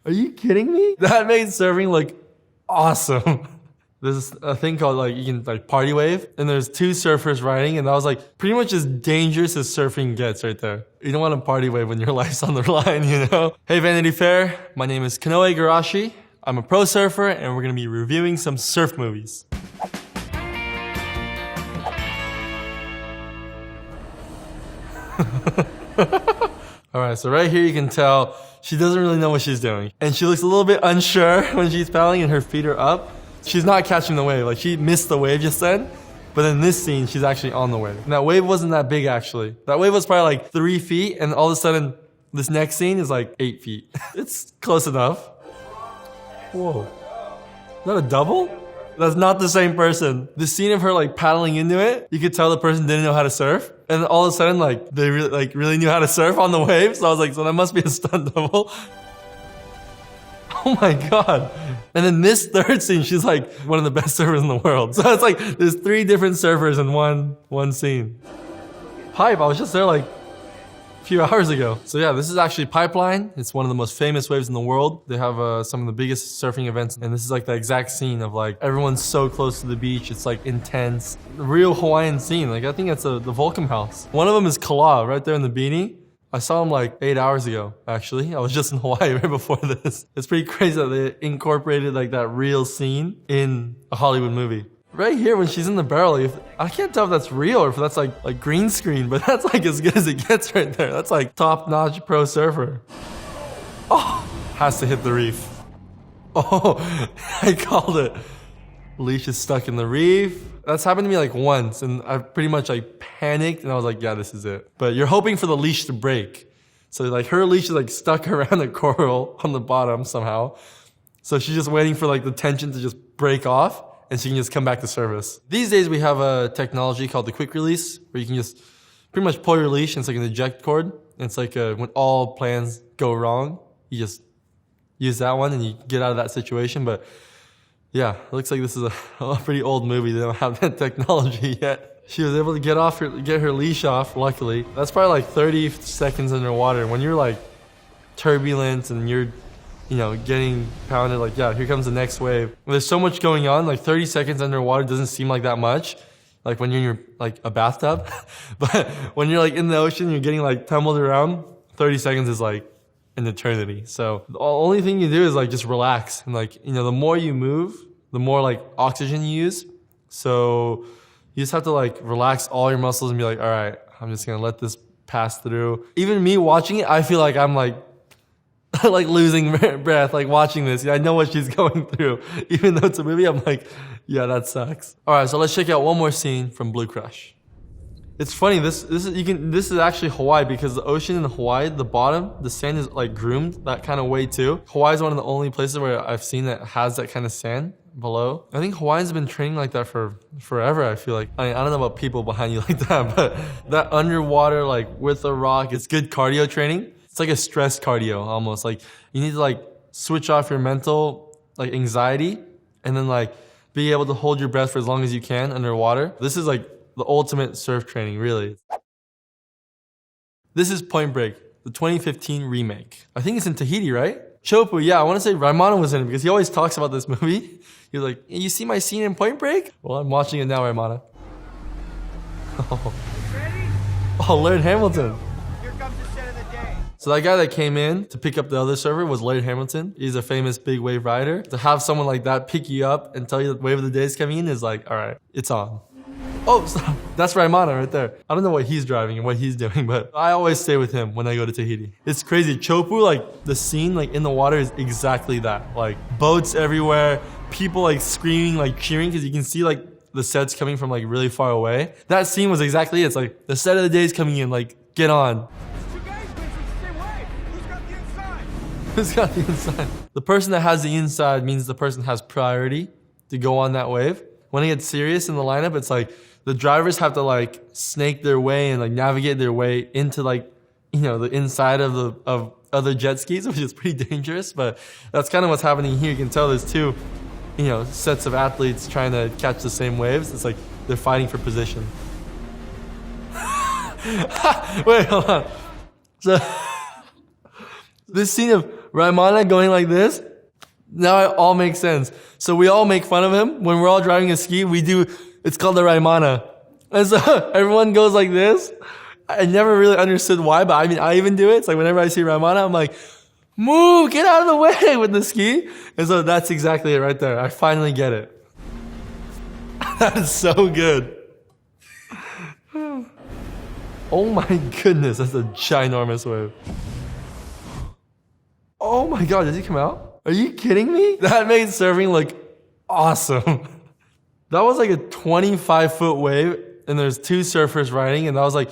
Are you kidding me? That made surfing look awesome. There's a thing called like, you can like party wave, and there's two surfers riding, and that was like pretty much as dangerous as surfing gets right there. You don't want to party wave when your life's on the line, you know? Hey Vanity Fair, my name is Kanoa Igarashi. I'm a pro surfer, and we're gonna be reviewing some surf movies. Alright, so right here you can tell she doesn't really know what she's doing. And she looks a little bit unsure when she's paddling and her feet are up. She's not catching the wave. Like, she missed the wave just then. But in this scene, she's actually on the wave. And that wave wasn't that big, actually. That wave was probably like 3 feet, and all of a sudden, this next scene is like 8 feet. It's close enough. Whoa. Is that a double? That's not the same person. The scene of her like paddling into it, you could tell the person didn't know how to surf. And all of a sudden, like, they really knew how to surf on the wave. So I was like, so that must be a stunt double. Oh my God. And then this third scene, she's like one of the best surfers in the world. So it's like, there's 3 different surfers in one scene. Pipe, I was just there like a few hours ago. So yeah, this is actually Pipeline. It's one of the most famous waves in the world. They have some of the biggest surfing events. And this is like the exact scene of like, everyone's so close to the beach. It's like intense. Real Hawaiian scene. Like, I think that's the Volcom House. One of them is Kala, right there in the beanie. I saw him like 8 hours ago, actually. I was just in Hawaii right before this. It's pretty crazy that they incorporated like that real scene in a Hollywood movie. Right here when she's in the barrel, I can't tell if that's real or if that's like green screen, but that's like as good as it gets right there. That's like top-notch pro surfer. Oh, has to hit the reef. Oh, I called it. Leash is stuck in the reef. That's happened to me like once, and I pretty much like panicked, and I was like, yeah, this is it. But you're hoping for the leash to break. So like her leash is like stuck around the coral on the bottom somehow. So she's just waiting for like the tension to just break off, and she can just come back to service. These days we have a technology called the quick release, where you can just pretty much pull your leash, and it's like an eject cord. And it's like when all plans go wrong, you just use that one and you get out of that situation. But yeah, it looks like this is a pretty old movie. They don't have that technology yet. She was able to get her leash off, luckily. That's probably like 30 seconds underwater. When you're like turbulent and you're, you know, getting pounded, like, yeah, here comes the next wave. There's so much going on, like 30 seconds underwater doesn't seem like that much. Like when you're in your, like a bathtub. But when you're like in the ocean, you're getting like tumbled around, 30 seconds is like an eternity. So the only thing you do is like just relax, and like, you know, the more you move, the more like oxygen you use. So you just have to like relax all your muscles and be like, all right, I'm just gonna let this pass through. Even me watching it, I feel like I'm like like losing breath, like watching this. I know what she's going through. Even though it's a movie, I'm like, yeah, that sucks. All right, so let's check out one more scene from Blue Crush. It's funny, this is actually Hawaii, because the ocean in Hawaii, the bottom, the sand is like groomed that kind of way too. Hawaii is one of the only places where I've seen that has that kind of sand below. I think Hawaiians have been training like that for forever, I feel like. I mean, I don't know about people behind you like that, but that underwater, like with a rock, it's good cardio training. It's like a stress cardio almost. Like you need to like switch off your mental like anxiety, and then like be able to hold your breath for as long as you can underwater. This is like the ultimate surf training, really. This is Point Break, the 2015 remake. I think it's in Tahiti, right? Chopu, yeah, I want to say Raimana was in it because he always talks about this movie. He's like, hey, you see my scene in Point Break? Well, I'm watching it now, Raimana. Oh, Ready? oh, Laird Hamilton. Here comes the set of the day. So that guy that came in to pick up the other server was Laird Hamilton. He's a famous big wave rider. To have someone like that pick you up and tell you that wave of the day is coming in is like, all right, it's on. Oh, stop. That's Raimana right there. I don't know what he's driving and what he's doing, but I always stay with him when I go to Tahiti. It's crazy. Chopu, like the scene like in the water is exactly that. Like boats everywhere, people like screaming, like cheering, because you can see like the sets coming from like really far away. That scene was exactly it. It's like the set of the day is coming in, like get on. There's 2 guys racing the same way. Who's got the inside? Who's got the inside? The person that has the inside means the person has priority to go on that wave. When it gets serious in the lineup, it's like the drivers have to like snake their way and like navigate their way into like, you know, the inside of other jet skis, which is pretty dangerous. But that's kind of what's happening here. You can tell there's 2, you know, sets of athletes trying to catch the same waves. It's like they're fighting for position. Wait, hold on. So this scene of Raimana going like this. Now it all makes sense. So we all make fun of him when we're all driving a ski. It's called the Raimana, and so everyone goes like this. I never really understood why, but I mean, I even do it. It's like whenever I see Raimana, I'm like, move, get out of the way with the ski. And so that's exactly it right there. I finally get it. That is so good. Oh my goodness, that's a ginormous wave. Oh my god, did he come out? Are you kidding me? That made surfing look awesome. That was like a 25-foot wave, and there's 2 surfers riding, and that was like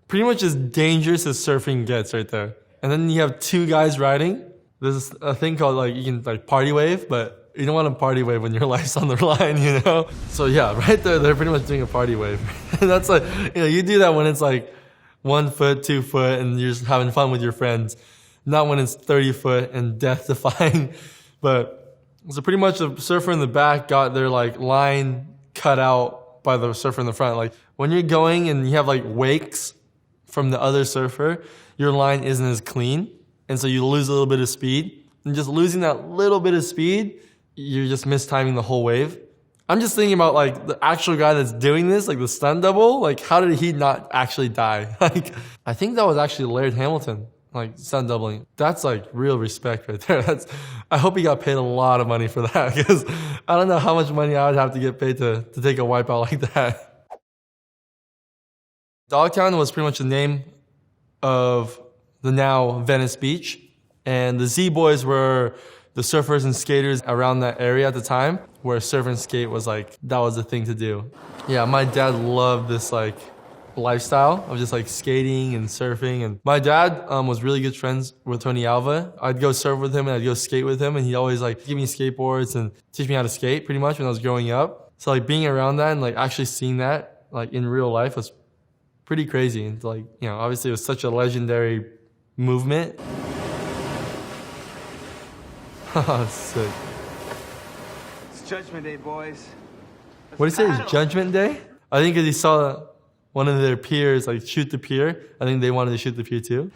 pretty much as dangerous as surfing gets right there. And then you have 2 guys riding. There's a thing called like, you can like party wave, but you don't want to party wave when your life's on the line, you know? So yeah, right there, they're pretty much doing a party wave. And that's like, you do that when it's like 1 foot, 2 foot, and you're just having fun with your friends. Not when it's 30 foot and death defying. But so pretty much the surfer in the back got their like line cut out by the surfer in the front. Like when you're going and you have like wakes from the other surfer, your line isn't as clean. And so you lose a little bit of speed. And just losing that little bit of speed, you're just mistiming the whole wave. I'm just thinking about like the actual guy that's doing this, like the stunt double, like how did he not actually die? Like I think that was actually Laird Hamilton, like stunt doubling. That's like real respect right there. I hope he got paid a lot of money for that, because I don't know how much money I would have to get paid to take a wipeout like that. Dogtown was pretty much the name of the now Venice Beach, and the Z-Boys were the surfers and skaters around that area at the time, where surf and skate was like, that was the thing to do. Yeah, my dad loved this like lifestyle of just like skating and surfing. And my dad was really good friends with Tony Alva. I'd go surf with him and I'd go skate with him, and he'd always like give me skateboards and teach me how to skate pretty much when I was growing up. So like being around that and like actually seeing that like in real life was pretty crazy. And like, you know, obviously it was such a legendary movement. Sick. It's Judgment Day, boys. What did he say? It's Judgment Day? I think because he saw one of their peers like shoot the pier. I think they wanted to shoot the pier too.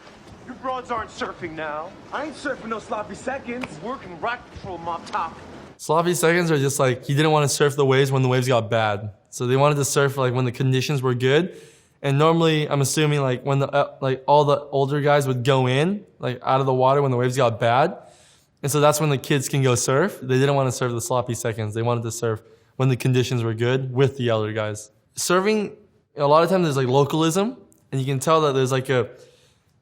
You broads aren't surfing now. I ain't surfing no sloppy seconds. Working rock patrol mop top. Sloppy seconds are just like, he didn't want to surf the waves when the waves got bad. So they wanted to surf like when the conditions were good. And normally, I'm assuming like when the like all the older guys would go in like out of the water when the waves got bad. And so that's when the kids can go surf. They didn't want to surf the sloppy seconds. They wanted to surf when the conditions were good with the elder guys. Surfing, a lot of times there's like localism, and you can tell that there's like a,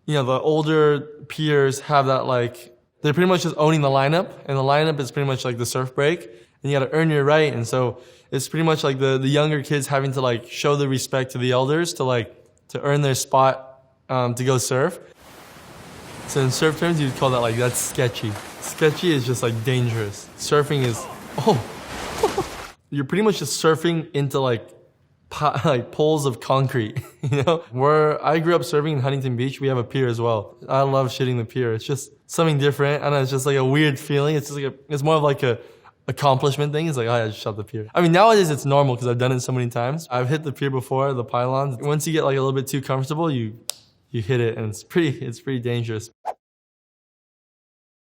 you know, the older peers have that like, they're pretty much just owning the lineup, and the lineup is pretty much like the surf break, and you got to earn your right. And so it's pretty much like the younger kids having to like show the respect to the elders to earn their spot to go surf. So in surf terms, you'd call that like, that's sketchy. Sketchy is just like dangerous. Surfing is, you're pretty much just surfing into like poles of concrete, you know? Where I grew up surfing in Huntington Beach, we have a pier as well. I love shitting the pier. It's just something different. I don't know, it's just like a weird feeling. It's just like it's more of like a accomplishment thing. It's like, oh, I just shot the pier. I mean, nowadays it's normal because I've done it so many times. I've hit the pier before, the pylons. Once you get like a little bit too comfortable, you hit it, and it's pretty dangerous.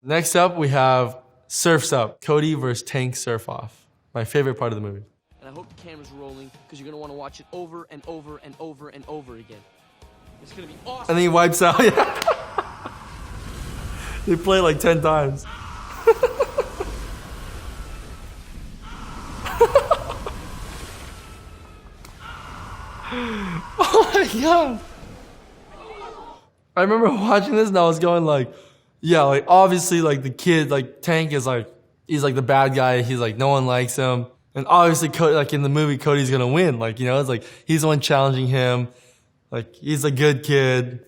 Next up, we have Surf's Up. Cody versus Tank Surf Off. My favorite part of the movie. And I hope the camera's rolling, because you're going to want to watch it over and over and over and over again. It's going to be awesome. And then he wipes out. Yeah. They play like 10 times. Oh my god. I remember watching this and I was going like, yeah, like obviously like the kid, like Tank is like, he's like the bad guy. He's like, no one likes him. And obviously Cody, like in the movie, Cody's gonna win. Like, you know, it's like, he's the one challenging him. Like, he's a good kid.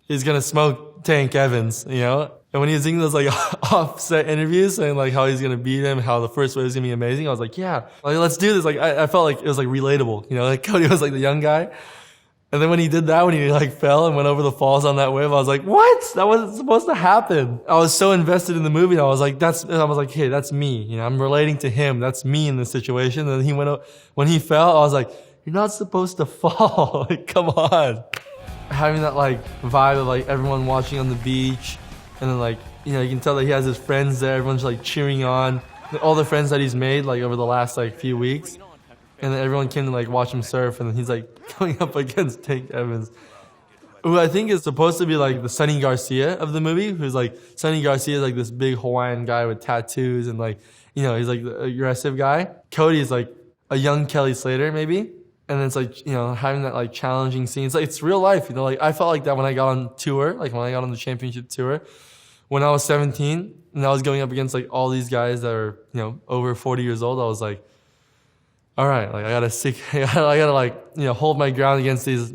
He's gonna smoke Tank Evans, you know? And when he was doing those like offset interviews saying like how he's gonna beat him, how the first wave is gonna be amazing, I was like, yeah, like let's do this. Like I felt like it was like relatable, you know? Like Cody was like the young guy. And then when he did that, when he like fell and went over the falls on that wave, I was like, what? That wasn't supposed to happen. I was so invested in the movie. And I was like, hey, that's me. You know, I'm relating to him. That's me in this situation. And then when he fell, I was like, you're not supposed to fall. Like, come on. Having that like vibe of like everyone watching on the beach, and then like You know, you can tell that he has his friends there. Everyone's like cheering on. All the friends that he's made like over the last like few weeks. And then everyone came to like watch him surf, and then he's like going up against Tank Evans, who I think is supposed to be like the Sonny Garcia of the movie. Who's like, Sonny Garcia is like this big Hawaiian guy with tattoos and like, you know, he's like the aggressive guy. Cody is like a young Kelly Slater maybe. And then it's like, you know, having that like challenging scene. It's like, it's real life, you know, like I felt like that when I got on tour, like when I got on the championship tour, when I was 17 and I was going up against like all these guys that are, you know, over 40 years old. I was like, all right, like I gotta like, you know, hold my ground against these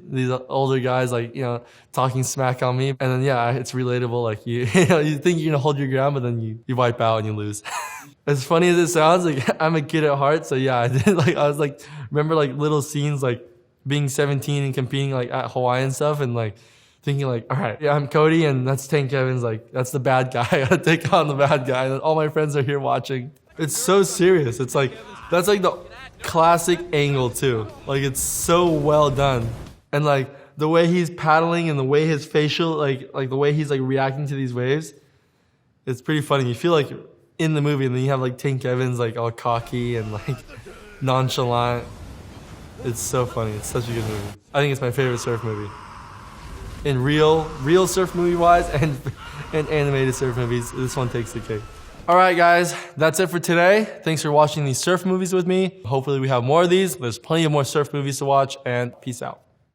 older guys, like, you know, talking smack on me. And then yeah, it's relatable. Like you know, you think you're gonna hold your ground, but then you wipe out and you lose. As funny as it sounds, like I'm a kid at heart, so yeah, I did like I was like, remember like little scenes like being 17 and competing like at Hawaii and stuff, and like thinking like, all right, yeah, I'm Cody and that's Tank Evans, like that's the bad guy. I gotta take on the bad guy. And all my friends are here watching. It's so serious. It's like that's like the classic angle too. Like it's so well done, and like the way he's paddling and the way his facial like the way he's like reacting to these waves, it's pretty funny. You feel like in the movie, and then you have like Tank Evans like all cocky and like nonchalant. It's so funny. It's such a good movie. I think it's my favorite surf movie. In real surf movie wise and animated surf movies, this one takes the cake. All right, guys, that's it for today. Thanks for watching these surf movies with me. Hopefully we have more of these. There's plenty of more surf movies to watch, and peace out.